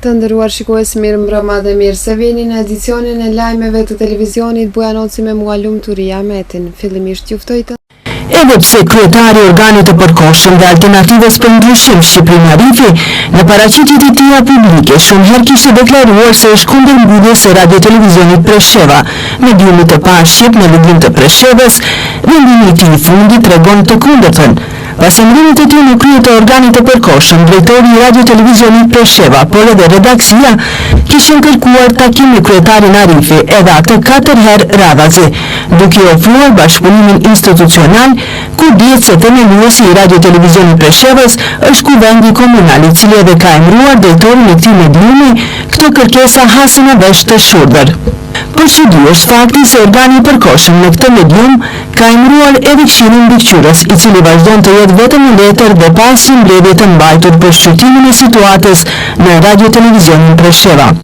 Të nderuar shikues, mirë mbrëma dhe mirë se vini në edicionin e lajmeve të televizionit Bujanoci me mua Lum Turia Metin. Fillimisht juftoj të edhe pse kryetari i organit të përkohshëm dhe alternativës për ndryshim Shqipërinë Arifi në paraqitjet e tija publike shumë herë kishte deklaruar se është kundër mbylljes së radio-televizionit Presheva. Mediumit të parë shqip në Lugim të Preshevës, vendimi i tij i fundit tregon të kundërtën. Pas emërimit e tij në krye të organit të përkohshëm, drejtori i radio-televizionit Presheva, por edhe redaksia kishin kërkuar takim me kryetarin Arifi, edhe atë 4 herë radhazi, duke ofruar bashkëpunimin institucional, ku dihet se themeluesi i radio-televizionit Preshevës është kuvendi komunal, i cili edhe ka emëruar drejtorin e këtij mediumi. Këtë kërkesa hasin në vesh të shurdhër. Por që dy është fakti se organi i përkohshëm në këtë medium ka emëruar edhe Këshillin Mbikëqyrës, i cili vazhdon të jetë vetëm një letër dhe pasi mbledhje të mbajtur për shqyrtimin e situatës në radio-televizionin Presheva.